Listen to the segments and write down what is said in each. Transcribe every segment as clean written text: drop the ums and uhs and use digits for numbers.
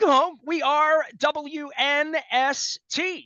Welcome home. We are WNST,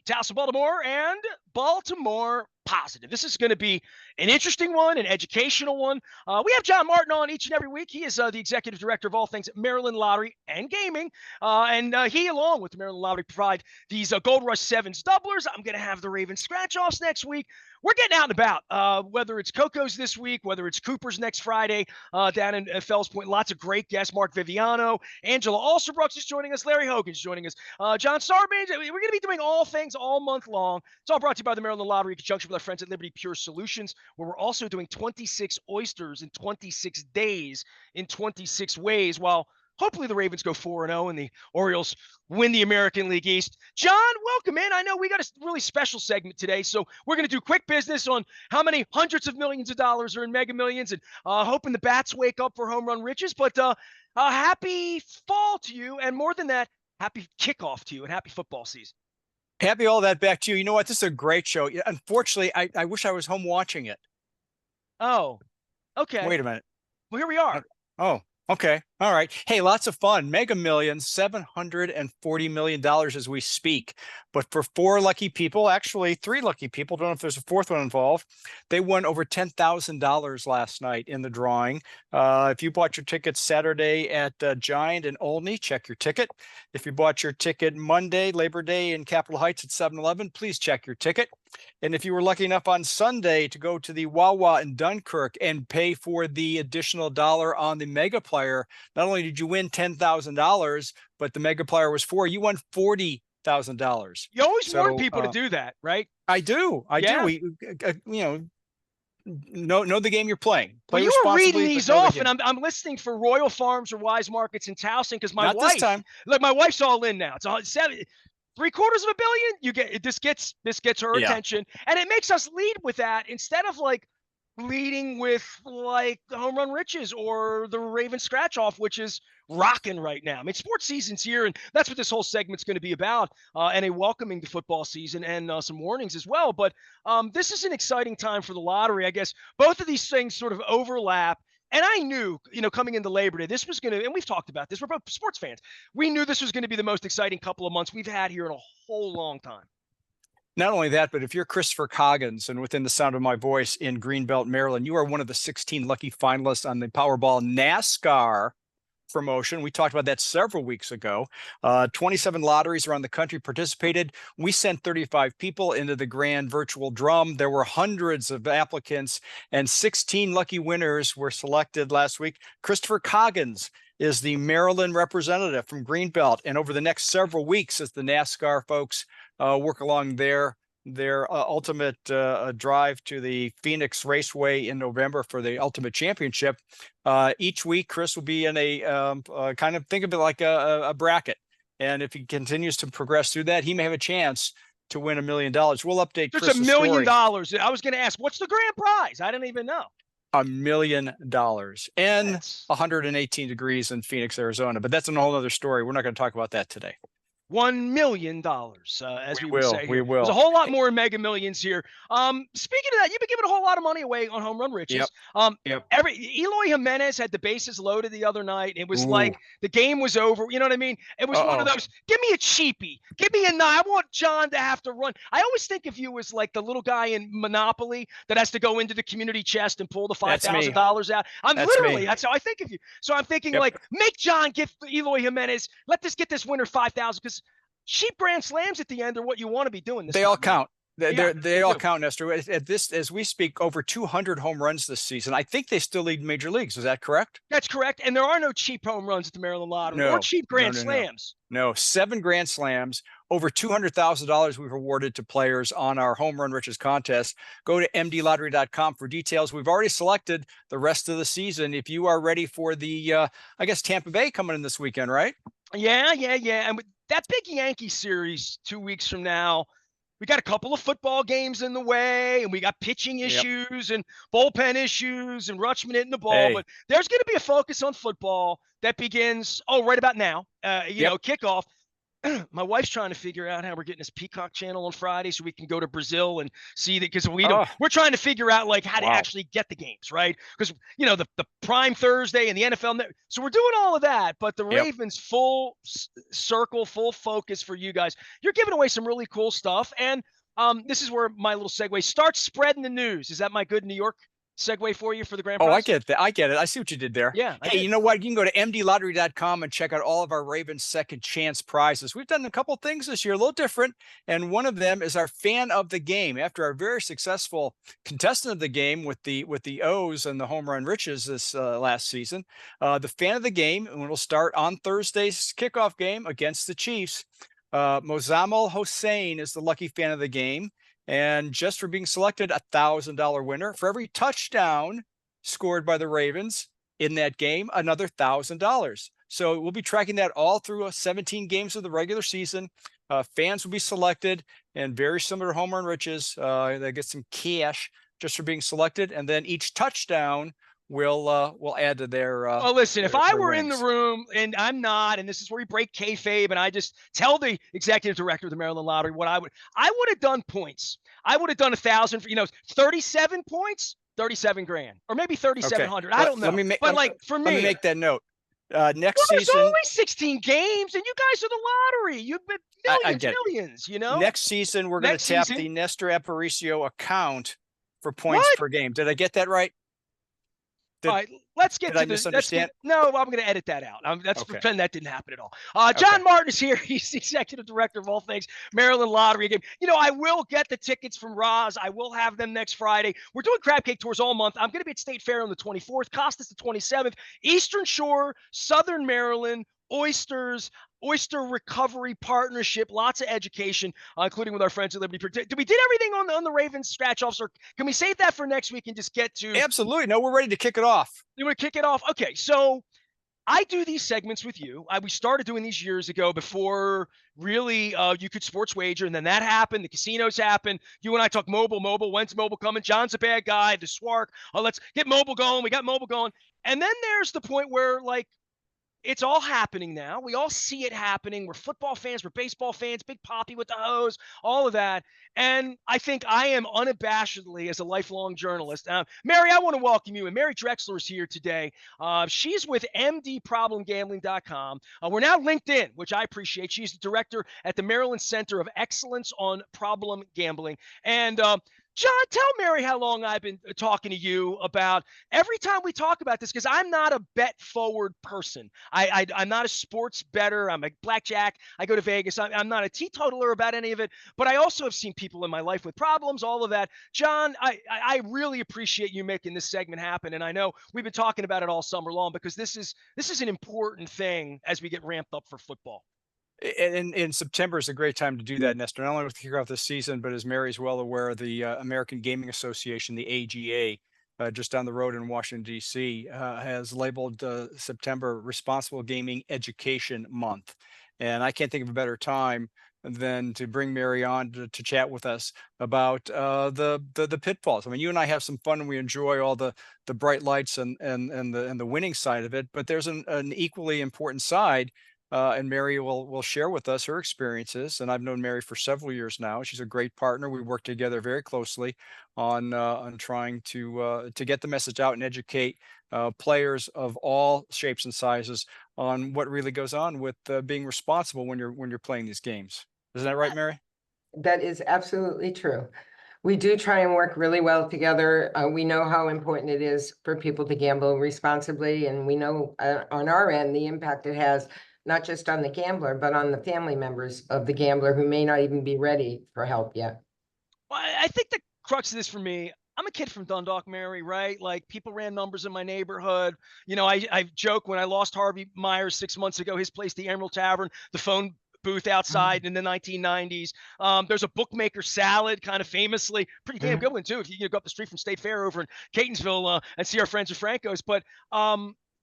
Towson, Baltimore, and Baltimore Positive. This is going to be an interesting one, an educational one. We have John Martin on each and every week. He is the executive director of all things Maryland Lottery and Gaming. And he, along with the Maryland Lottery, provide these Gold Rush Sevens doublers. I'm going to have the Ravens scratch-offs next week. We're getting out and about, whether it's Coco's this week, whether it's Cooper's next Friday down in Fells Point. Lots of great guests. Mark Viviano, Angela Alsterbrooks is joining us. Larry Hogan's joining us. John Sarbanes. We're going to be doing all things all month long. It's all brought to you by the Maryland Lottery in conjunction with our friends at Liberty Pure Solutions, where we're also doing 26 oysters in 26 days in 26 ways, while hopefully the Ravens go 4-0 and the Orioles win the American League East. John, welcome in. I know we got a really special segment today, so we're going to do quick business on how many hundreds of millions of dollars are in Mega Millions and hoping the bats wake up for home run riches. But happy fall to you, and more than that, happy kickoff to you and happy football season. Happy all that back to you. You know what? This is a great show. Unfortunately, I wish I was home watching it. Oh, okay. Wait a minute. Well, here we are. Oh, okay. All right. Hey, lots of fun. Mega Millions, $740 million as we speak. But for 4 lucky people, actually 3 lucky people, don't know if there's a 4th one involved, they won over $10,000 last night in the drawing. If you bought your ticket Saturday at Giant and Olney, check your ticket. If you bought your ticket Monday, Labor Day in Capitol Heights at 7-Eleven, please check your ticket. And if you were lucky enough on Sunday to go to the Wawa in Dunkirk and pay for the additional $1 on the Mega Player, not only did you win $10,000, but the Mega Player was you won $40,000. You always warn people to do that, right? I do. We, know the game you're playing. Play well, you were reading these off, and I'm listening for Royal Farms or Wise Markets in Towson because my wife. This time. Look, my wife's all in now. It's on 7. $750 million. You get this gets her attention, and it makes us lead with that instead of like leading with like the home run riches or the Raven scratch off, which is rocking right now. I mean, sports season's here, and that's what this whole segment's going to be about, and a welcoming the football season and some warnings as well. But this is an exciting time for the lottery. I guess both of these things sort of overlap. And I knew, coming into Labor Day, this was going to, and we've talked about this, we're both sports fans. We knew this was going to be the most exciting couple of months we've had here in a whole long time. Not only that, but if you're Christopher Coggins and within the sound of my voice in Greenbelt, Maryland, you are one of the 16 lucky finalists on the Powerball NASCAR promotion. We talked about that several weeks ago. 27 lotteries around the country participated. We sent 35 people into the grand virtual drum. There were hundreds of applicants, and 16 lucky winners were selected last week. Christopher Coggins is the Maryland representative from Greenbelt, and over the next several weeks, as the NASCAR folks work along their ultimate drive to the Phoenix Raceway in November for the Ultimate Championship. Each week, Chris will be in a kind of, think of it like a bracket. And if he continues to progress through that, he may have a chance to win $1 million. We'll update Chris. There's $1 million. I was going to ask, what's the grand prize? I didn't even know. $1 million and 118 degrees in Phoenix, Arizona. But that's a whole other story. We're not going to talk about that today. $1 million, as we would say. We will. There's a whole lot more in Mega Millions here. Speaking of that, you've been giving a whole lot of money away on home run riches. Yep. Eloy Jimenez had the bases loaded the other night. It was like the game was over. You know what I mean? It was one of those, give me a cheapie. Give me a 9. I want John to have to run. I always think of you as like the little guy in Monopoly that has to go into the community chest and pull the $5,000 out. That's how I think of you. So I'm thinking like, make John give Eloy Jimenez, get this winner $5,000, because cheap grand slams at the end are what you want to be doing. They all count. They all count, Nestor. At this, as we speak, over 200 home runs this season. I think they still lead major leagues. Is that correct? That's correct. And there are no cheap home runs at the Maryland Lottery or cheap grand slams. No, 7 grand slams, over $200,000 we've awarded to players on our Home Run Riches contest. Go to mdlottery.com for details. We've already selected the rest of the season. If you are ready for the, I guess, Tampa Bay coming in this weekend, right? Yeah. And with that big Yankee series 2 weeks from now, we got a couple of football games in the way, and we got pitching issues and bullpen issues and Rutschman hitting the ball. But there's going to be a focus on football that begins, right about now, kickoff. my wife's trying to figure out how we're getting this Peacock channel on Friday so we can go to Brazil and see that, because Oh, we're trying to figure out like how to wow. actually get the games, right? Because the prime Thursday and the NFL, so we're doing all of that, but the Yep. Ravens full circle, full focus for you guys. You're giving away some really cool stuff, and this is where my little segue starts. Spreading the news. Is that my good New York segue for you for the grand Oh, I prize? get that. I get it. I see what you did there. Yeah, I Hey, did. you know what? You can go to mdlottery.com and check out all of our Ravens second chance prizes. We've done a couple things this year, a little different. And one of them is our fan of the game. After our very successful contestant of the game with the O's and the home run riches this last season, the fan of the game, and we'll start on Thursday's kickoff game against the Chiefs. Mozammel Hossein is the lucky fan of the game. And just for being selected, $1,000 winner. For every touchdown scored by the Ravens in that game, another $1,000. So we'll be tracking that all through 17 games of the regular season. Fans will be selected, and very similar to home run riches, they get some cash just for being selected, and then each touchdown will add to their Well, listen, if I their were in the winnings. room, and I'm not, and this is where we break kayfabe, and I just tell the executive director of the Maryland Lottery what I would have done points. I would have done 1,000 for 37 points, 37 grand, or maybe Okay, 3,700. I don't let know, me make but like for let me me, make that note. well, Next there's season, only 16 games, and you guys are the lottery. You've been I millions, get it. millions. Next season, we're going to Next tap season, the Nestor Aparicio account for points what? per game. Did I get that right? All Did right, let's get did I to the. Let's get. misunderstand? No, I'm going to edit that out. Let's Okay. pretend that didn't happen at all. Okay. John Martin is here. He's the executive director of all things Maryland Lottery game. I will get the tickets from Roz. I will have them next Friday. We're doing crab cake tours all month. I'm going to be at State Fair on the 24th, Costas the 27th, Eastern Shore, Southern Maryland, oysters, oyster recovery partnership, lots of education, including with our friends at Liberty. We did everything on the Ravens scratch offs, or can we save that for next week and just get to? Absolutely. No, we're ready to kick it off. You want to kick it off? Okay, so I do these segments with you. We started doing these years ago before really you could sports wager, and then that happened. The casinos happened. You and I talk mobile. When's mobile coming? John's a bad guy. The Swark. Let's get mobile going. We got mobile going. And then there's the point where like it's all happening now. We all see it happening. We're football fans. We're baseball fans. Big Poppy with the hose, all of that. And I think I am unabashedly, as a lifelong journalist. Mary, I want to welcome you. And Mary Drexler is here today. She's with mdproblemgambling.com. We're now linked in, which I appreciate. She's the director at the Maryland Center of Excellence on Problem Gambling. And John, tell Mary how long I've been talking to you about every time we talk about this, because I'm not a bet forward person. I'm not a sports bettor. I'm a blackjack. I go to Vegas. I'm not a teetotaler about any of it, but I also have seen people in my life with problems, all of that. John, I really appreciate you making this segment happen. And I know we've been talking about it all summer long, because this is an important thing as we get ramped up for football. In September is a great time to do that, Nestor. Not only with the kick off this season, but as Mary's well aware, the American Gaming Association, the AGA, just down the road in Washington, D.C., has labeled September Responsible Gaming Education Month. And I can't think of a better time than to bring Mary on to chat with us about the pitfalls. I mean, you and I have some fun, and we enjoy all the bright lights and the winning side of it. But there's an equally important side. And Mary will share with us her experiences. And I've known Mary for several years now. She's a great partner. We work together very closely on trying to get the message out and educate players of all shapes and sizes on what really goes on with being responsible when you're playing these games. Isn't that right, Mary? That is absolutely true. We do try and work really well together. We know how important it is for people to gamble responsibly, and we know on our end the impact it has, not just on the gambler, but on the family members of the gambler who may not even be ready for help yet. Well, I think the crux of this for me, I'm a kid from Dundalk, Mary, right? Like people ran numbers in my neighborhood. I joke when I lost Harvey Myers 6 months ago, his place, the Emerald Tavern, the phone booth outside in the 1990s. There's a bookmaker salad, kind of famously, pretty damn good one too. If you go up the street from State Fair over in Catonsville and see our friends at Franco's. But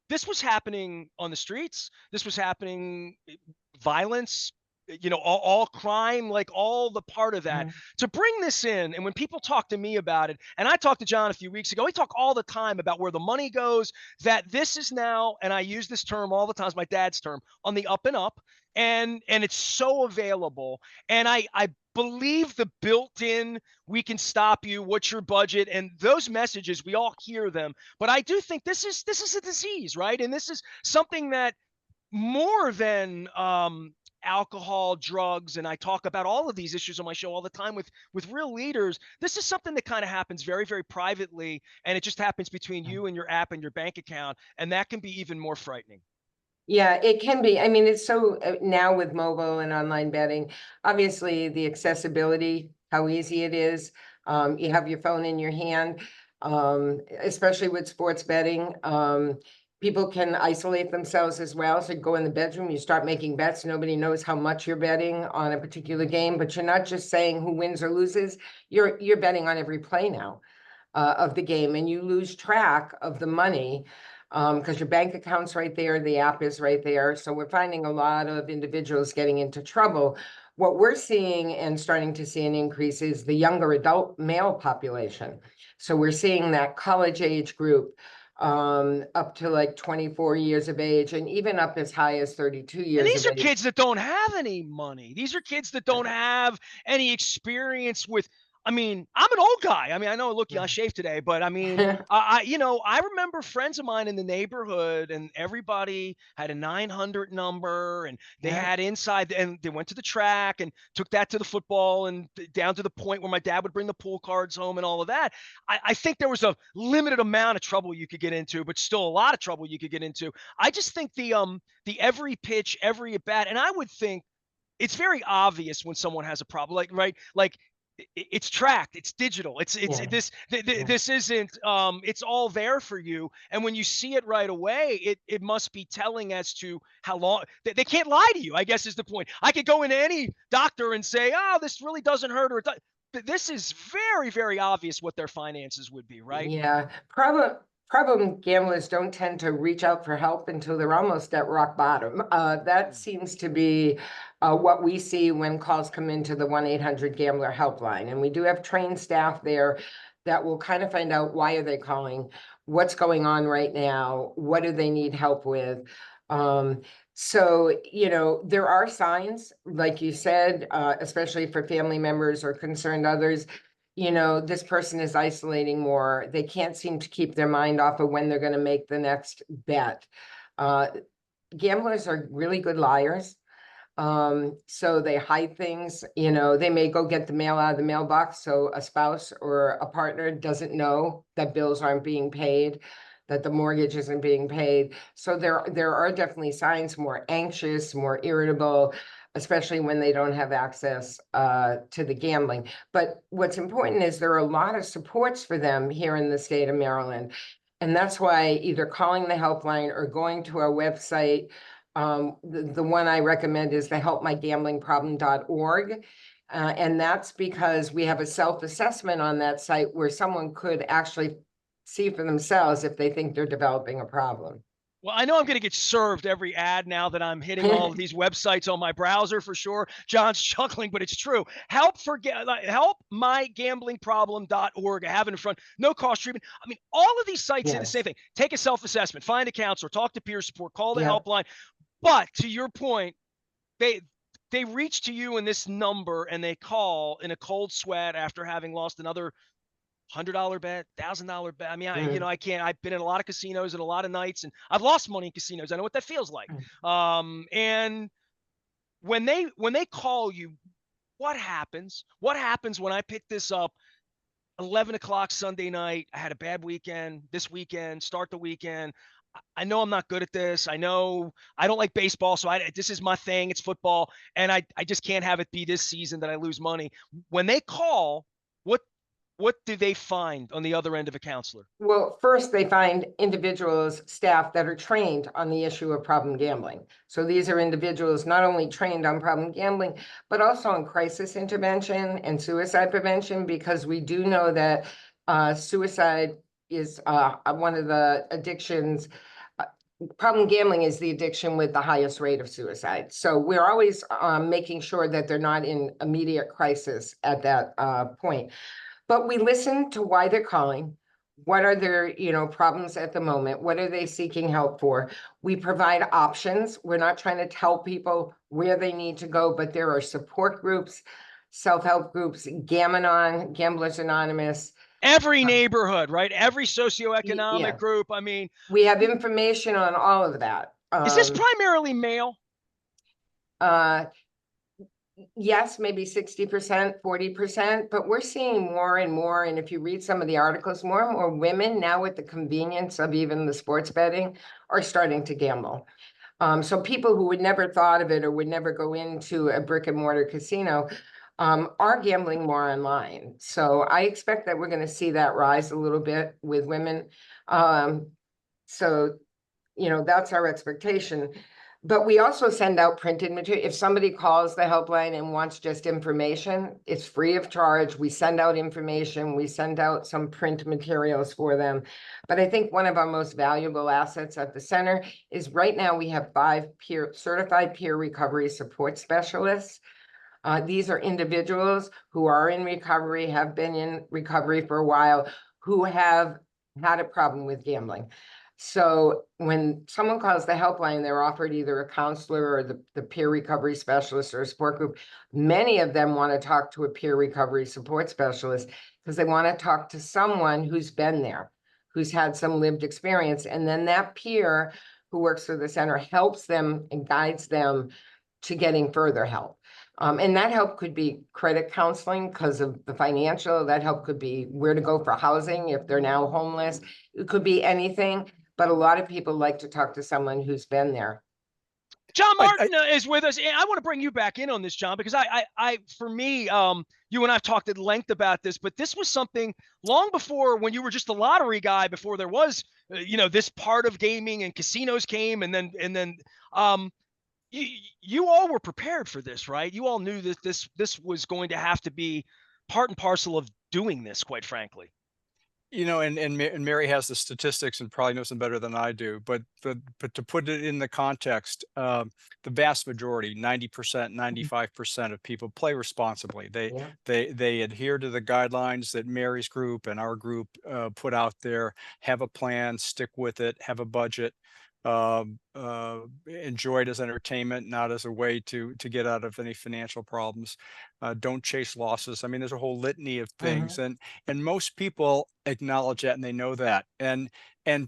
this was happening on the streets. This was happening, violence. all crime, like all the part of that, to bring this in. And when people talk to me about it, and I talked to John a few weeks ago, we talk all the time about where the money goes, that this is now, and I use this term all the time, it's my dad's term, on the up and up. And it's so available. And I believe the built-in, we can stop you, what's your budget, and those messages, we all hear them. But I do think this is a disease, right? And this is something that more than alcohol, drugs, and I talk about all of these issues on my show all the time with real leaders. This is something that kind of happens very, very privately, and it just happens between you and your app and your bank account, and that can be even more frightening. Yeah, it can be. I mean, it's so now with mobile and online betting, obviously the accessibility, how easy it is. You have your phone in your hand, especially with sports betting. People can isolate themselves as well. So you go in the bedroom, you start making bets. Nobody knows how much you're betting on a particular game, but you're not just saying who wins or loses. You're betting on every play now of the game, and you lose track of the money because your bank account's right there, the app is right there. So we're finding a lot of individuals getting into trouble. What we're seeing and starting to see an increase is the younger adult male population. So we're seeing that college age group up to like 24 years of age, and even up as high as 32 And years these of are age. kids that don't have any money. These are kids that don't have any experience with. I mean, I'm an old guy. I mean, I know, look, I shaved today, but I mean, I remember friends of mine in the neighborhood, and everybody had a 900 number, and they Yeah. had inside, and they went to the track and took that to the football, and down to the point where my dad would bring the pool cards home and all of that. I think there was a limited amount of trouble you could get into, but still a lot of trouble you could get into. I just think the every pitch, every at bat, and I would think it's very obvious when someone has a problem, like, right, like it's tracked, it's digital, it's Yeah. this isn't it's all there for you, and when you see it right away, it must be telling as to how long they can't lie to you, I guess, is the point. I could go into any doctor and say, oh, this really doesn't hurt, or this is very, very obvious what their finances would be, right? Yeah, problem gamblers don't tend to reach out for help until they're almost at rock bottom. That seems to be what we see when calls come into the 1-800-GAMBLER helpline. And we do have trained staff there that will kind of find out, why are they calling? What's going on right now? What do they need help with? So, there are signs, like you said, especially for family members or concerned others. This person is isolating more. They can't seem to keep their mind off of when they're going to make the next bet. Gamblers are really good liars. So they hide things, they may go get the mail out of the mailbox, so a spouse or a partner doesn't know that bills aren't being paid, that the mortgage isn't being paid. So there are definitely signs, more anxious, more irritable, especially when they don't have access to the gambling. But what's important is there are a lot of supports for them here in the state of Maryland. And that's why either calling the helpline or going to our website. The one I recommend is the helpmygamblingproblem.org. And that's because we have a self-assessment on that site where someone could actually see for themselves if they think they're developing a problem. Well, I know I'm going to get served every ad now that I'm hitting all of these websites on my browser for sure. John's chuckling, but it's true. Helpmygamblingproblem.org. I have it in front. No cost treatment. I mean, all of these sites say the same thing. Take a self-assessment, find a counselor, talk to peer support, call the helpline. But to your point, they reach to you in this number and they call in a cold sweat after having lost another $100 bet, $1,000 bet. I mean, I can't. I've been in a lot of casinos and a lot of nights, and I've lost money in casinos. I know what that feels like. And when they call you, what happens? What happens when I pick this up 11 o'clock Sunday night? I had a bad weekend. This weekend, start the weekend. I know I'm not good at this. I know I don't like baseball, so this is my thing. It's football, and I just can't have it be this season that I lose money. When they call, what do they find on the other end of a counselor? Well, first they find individuals, staff that are trained on the issue of problem gambling. So these are individuals not only trained on problem gambling, but also on crisis intervention and suicide prevention, because we do know that suicide is one of the addictions problem gambling is the addiction with the highest rate of suicide. So we're always making sure that they're not in immediate crisis at that point. But we listen to why they're calling. What are their, problems at the moment? What are they seeking help for? We provide options. We're not trying to tell people where they need to go, but there are support groups, self-help groups, Gamblers Anonymous. Every neighborhood, right? Every socioeconomic Yeah, group. I mean, we have information on all of that. is this primarily male? Yes, maybe 60%, 40%, but we're seeing more and more. And if you read some of the articles, more and more women now with the convenience of even the sports betting are starting to gamble. So people who would never thought of it or would never go into a brick and mortar casino are gambling more online. So I expect that we're going to see that rise a little bit with women. So, that's our expectation. But we also send out printed material. If somebody calls the helpline and wants just information, it's free of charge. We send out information. We send out some print materials for them. But I think one of our most valuable assets at the center is right now we have 5 certified peer recovery support specialists. These are individuals who are in recovery, have been in recovery for a while, who have had a problem with gambling. So when someone calls the helpline, they're offered either a counselor or the peer recovery specialist or a support group. Many of them want to talk to a peer recovery support specialist because they want to talk to someone who's been there, who's had some lived experience. And then that peer who works for the center helps them and guides them to getting further help. And that help could be credit counseling because of the financial. That help could be where to go for housing if they're now homeless. It could be anything, but a lot of people like to talk to someone who's been there. John Martin is with us, and I want to bring you back in on this, John, because for me, you and I've talked at length about this, but this was something long before when you were just a lottery guy, before there was, this part of gaming and casinos came, and then you all were prepared for this, right? You all knew that this was going to have to be part and parcel of doing this, quite frankly. And Mary has the statistics and probably knows them better than I do, but to put it in the context, the vast majority, 90%, 95% of people play responsibly. They adhere to the guidelines that Mary's group and our group put out there, have a plan, stick with it, have a budget, enjoy it as entertainment, not as a way to get out of any financial problems. Don't chase losses. I mean, there's a whole litany of things, and most people acknowledge that and they know that. And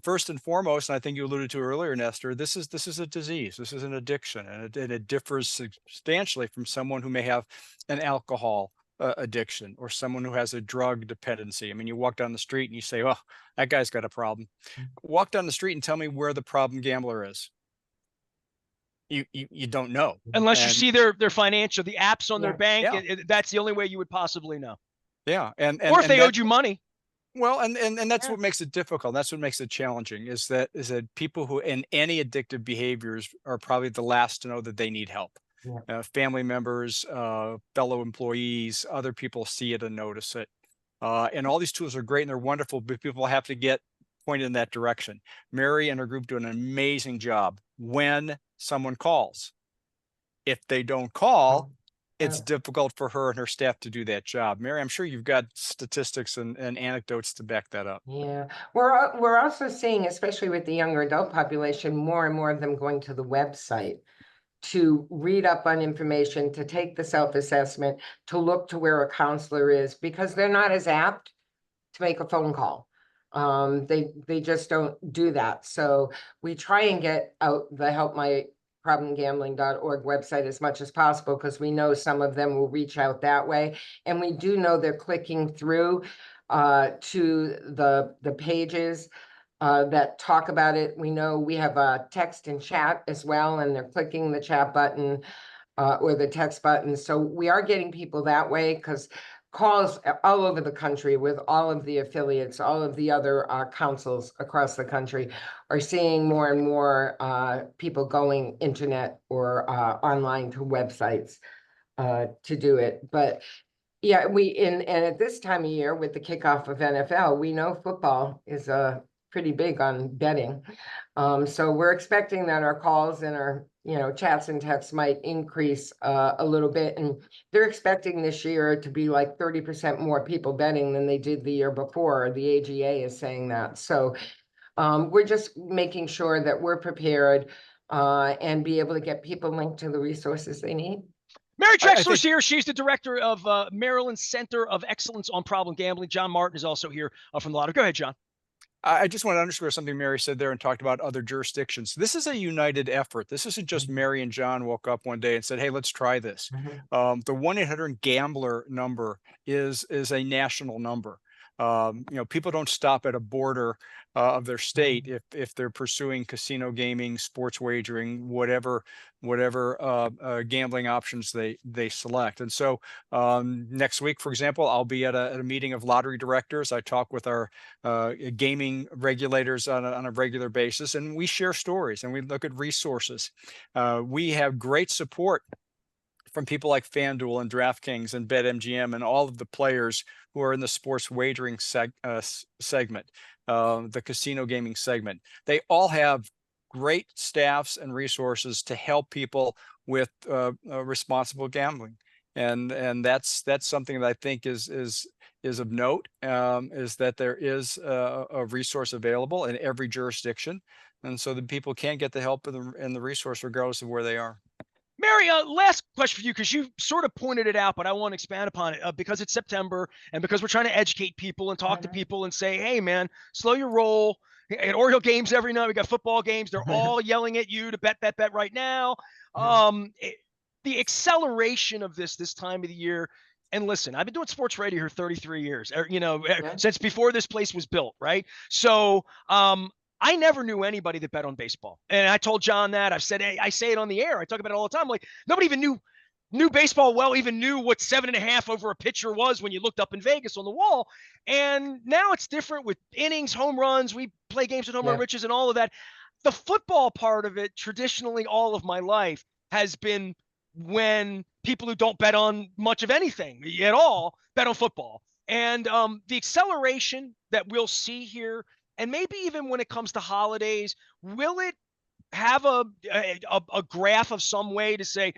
first and foremost, and I think you alluded to earlier, Nestor, this is a disease. This is an addiction, and it differs substantially from someone who may have an alcohol addiction or someone who has a drug dependency. I mean, you walk down the street and you say, "Oh, that guy's got a problem." Walk down the street and tell me where the problem gambler is. You don't know unless you see their financial, the apps on their bank. Yeah. That's the only way you would possibly know. Yeah, or if they owed you money. Well, and that's what makes it difficult. That's what makes it challenging. Is that people who in any addictive behaviors are probably the last to know that they need help. Family members, fellow employees, other people see it and notice it. And all these tools are great and they're wonderful, but people have to get pointed in that direction. Mary and her group do an amazing job when someone calls. If they don't call, it's difficult for her and her staff to do that job. Mary, I'm sure you've got statistics and anecdotes to back that up. Yeah, we're also seeing, especially with the younger adult population, more and more of them going to the website to read up on information, to take the self-assessment, to look to where a counselor is, because they're not as apt to make a phone call. They just don't do that. So we try and get out the helpmyproblemgambling.org website as much as possible, because we know some of them will reach out that way. And we do know they're clicking through to the pages that talk about it. We know we have a text and chat as well, and they're clicking the chat button or the text button. So we are getting people that way, because calls all over the country with all of the affiliates, all of the other councils across the country are seeing more and more people going internet or online to websites to do it. But yeah, and at this time of year with the kickoff of NFL, we know football is a pretty big on betting. So we're expecting that our calls and our, chats and texts might increase a little bit. And they're expecting this year to be like 30% more people betting than they did the year before. The AGA is saying that. So we're just making sure that we're prepared and be able to get people linked to the resources they need. Mary Drexler's here. She's the director of Maryland Center of Excellence on Problem Gambling. John Martin is also here from the lottery. Go ahead, John. I just want to underscore something Mary said there and talked about other jurisdictions. This is a united effort. This isn't just Mary and John woke up one day and said, hey, let's try this. The 1-800-GAMBLER number is a national number. People don't stop at a border of their state if they're pursuing casino gaming, sports wagering, whatever gambling options they select. And so next week, for example, I'll be at a meeting of lottery directors. I talk with our gaming regulators on a regular basis, and we share stories and we look at resources. We have great support from people like FanDuel and DraftKings and BetMGM and all of the players who are in the sports wagering segment, the casino gaming segment. They all have great staffs and resources to help people with responsible gambling. And that's something that I think is of note, is that there is a resource available in every jurisdiction. And so that people can get the help and the resource regardless of where they are. Mary, last question for you, because you sort of pointed it out, but I want to expand upon it because it's September and because we're trying to educate people and talk to people and say, hey, man, slow your roll. At Oriole games every night, we got football games. They're all yelling at you to bet right now. The acceleration of this time of the year. And listen, I've been doing sports radio here 33 years, since before this place was built, right? So I never knew anybody that bet on baseball. And I told John that. I've said, I say it on the air. I talk about it all the time. Like, nobody even knew baseball well, even knew what 7.5 over a pitcher was when you looked up in Vegas on the wall. And now it's different with innings, home runs. We play games with home run riches and all of that. The football part of it, traditionally all of my life, has been when people who don't bet on much of anything at all bet on football. And the acceleration that we'll see here, and maybe even when it comes to holidays, will it have a graph of some way to say,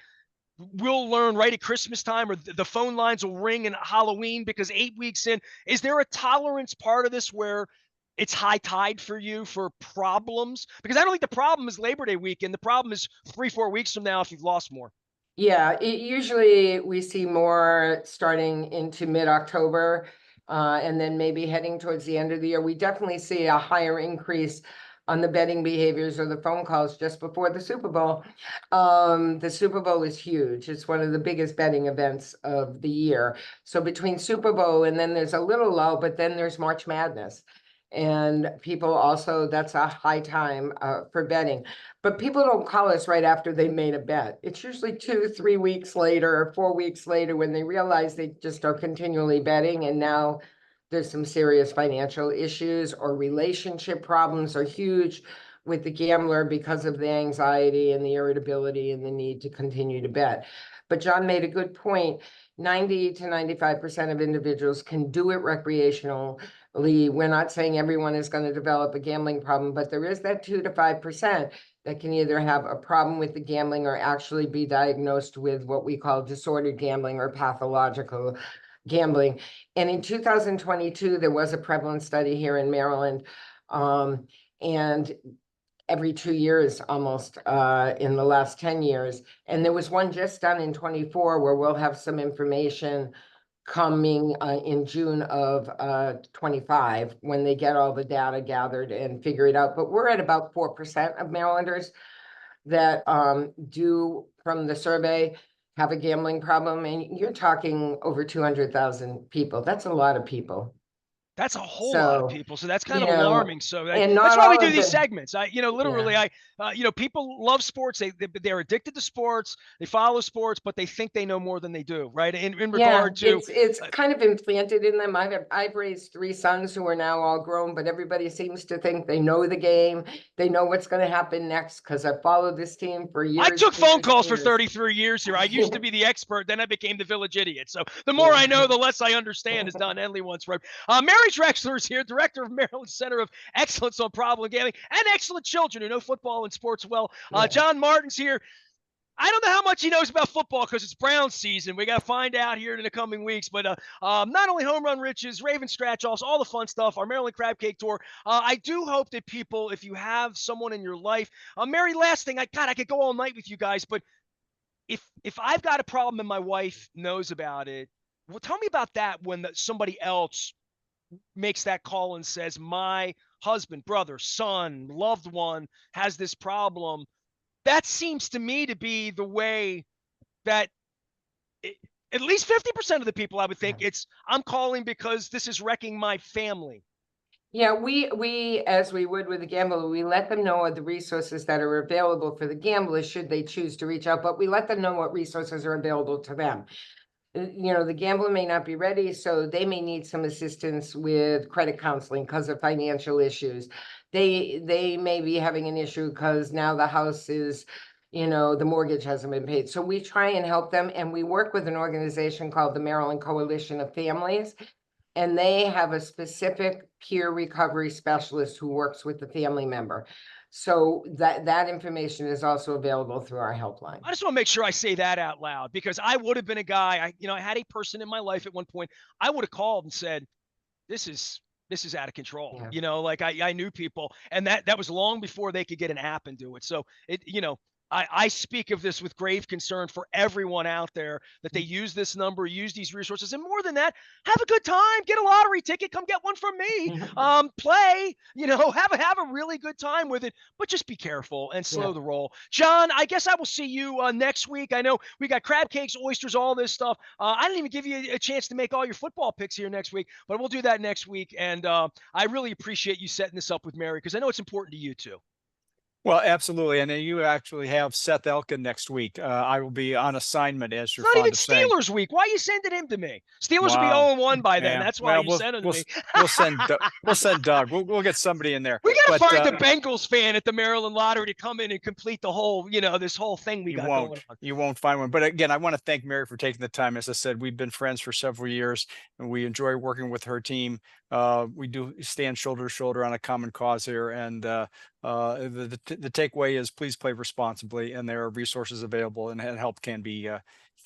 we'll learn right at Christmas time, or the phone lines will ring in Halloween because 8 weeks in? Is there a tolerance part of this where it's high tide for you for problems? Because I don't think the problem is Labor Day weekend. The problem is 3-4 weeks from now if you've lost more. Yeah, usually we see more starting into mid-October. And then maybe heading towards the end of the year. We definitely see a higher increase on the betting behaviors or the phone calls just before the Super Bowl. The Super Bowl is huge. It's one of the biggest betting events of the year. So between Super Bowl and then there's a little lull, but then there's March Madness. And people also, that's a high time for betting. But people don't call us right after they made a bet. It's usually 2-3 weeks later or 4 weeks later when they realize they just are continually betting. And now there's some serious financial issues or relationship problems are huge with the gambler because of the anxiety and the irritability and the need to continue to bet. But John made a good point. 90 to 95% of individuals can do it recreationally. We're not saying everyone is going to develop a gambling problem, but there is that 2 to 5% that can either have a problem with the gambling or actually be diagnosed with what we call disordered gambling or pathological gambling. And in 2022, there was a prevalence study here in Maryland, and every 2 years almost in the last 10 years. And there was one just done in 24 where we'll have some information coming in June of 25 when they get all the data gathered and figure it out. But we're at about 4% of Marylanders that do, from the survey, have a gambling problem. And you're talking over 200,000 people. That's a lot of people. That's a whole lot of people. So that's kind of alarming. So and that's why we do these segments. Literally, people love sports. They're addicted to sports. They follow sports, but they think they know more than they do, right? In regard to, it's kind of implanted in them. I've raised 3 sons who are now all grown, but everybody seems to think they know the game. They know what's going to happen next because I followed this team for years. I took phone calls for 33 years here. I used to be the expert. Then I became the village idiot. So the more I know, the less I understand, as Don Henley once wrote. Mary Mary Drexler is here, director of Maryland Center of Excellence on Problem Gambling and Excellent Children who know football and sports well. John Martin's here. I don't know how much he knows about football because it's Browns season. We got to find out here in the coming weeks. But not only Home Run Riches, Raven Scratch-Offs, all the fun stuff, our Maryland Crab Cake Tour. I do hope that people, if you have someone in your life, Mary, last thing, I could go all night with you guys, but if I've got a problem and my wife knows about it, well, tell me about that when somebody else makes that call and says, my husband, brother, son, loved one has this problem. That seems to me to be the way that at least 50% of the people, I would think, I'm calling because this is wrecking my family. Yeah, we, as we would with the gambler, we let them know of the resources that are available for the gamblers should they choose to reach out, but we let them know what resources are available to them. The gambler may not be ready, so they may need some assistance with credit counseling because of financial issues. They may be having an issue because now the house is, the mortgage hasn't been paid. So we try and help them, and we work with an organization called the Maryland Coalition of Families, and they have a specific peer recovery specialist who works with the family member. So that information is also available through our helpline. I just want to make sure I say that out loud because I would have been a guy, I had a person in my life at one point, I would have called and said, this is out of control. Yeah. Like I knew people, and that was long before they could get an app and do it. So I speak of this with grave concern for everyone out there that they use this number, use these resources, and more than that, have a good time, get a lottery ticket, come get one from me, play, have a really good time with it, but just be careful and slow the roll. John, I guess I will see you next week. I know we got crab cakes, oysters, all this stuff. I didn't even give you a chance to make all your football picks here next week, but we'll do that next week. And I really appreciate you setting this up with Mary because I know it's important to you too. Well, absolutely. And then you actually have Seth Elkin next week. I will be on assignment, as you're It's not even fond of saying. Steelers week. Why are you sending him to me? Steelers will be 0-1 by then. That's why you sent him to me. We'll send Doug. We'll get somebody in there. We got to find the Bengals fan at the Maryland Lottery to come in and complete the whole, this whole thing we got going on. You won't find one. But again, I want to thank Mary for taking the time. As I said, we've been friends for several years, and we enjoy working with her team. We do stand shoulder to shoulder on a common cause here, and the takeaway is please play responsibly, and there are resources available, and help can be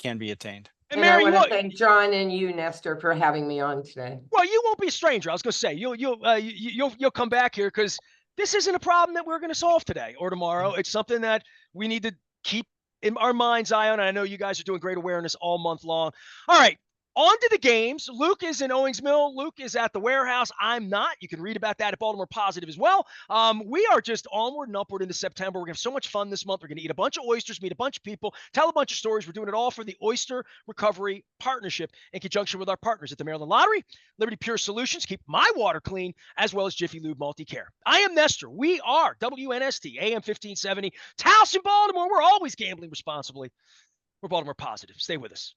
attained. And Mary, I want to thank John and you, Nestor, for having me on today. Well, you won't be a stranger. I was going to say you'll come back here because this isn't a problem that we're going to solve today or tomorrow. It's something that we need to keep in our mind's eye on. And I know you guys are doing great awareness all month long. All right. On to the games. Luke is in Owings Mill. Luke is at the warehouse. I'm not. You can read about that at Baltimore Positive as well. We are just onward and upward into September. We're going to have so much fun this month. We're going to eat a bunch of oysters, meet a bunch of people, tell a bunch of stories. We're doing it all for the Oyster Recovery Partnership in conjunction with our partners at the Maryland Lottery, Liberty Pure Solutions, keep my water clean, as well as Jiffy Lube Multi-Care. I am Nestor. We are WNST, AM 1570, Towson, Baltimore. We're always gambling responsibly. We're Baltimore Positive. Stay with us.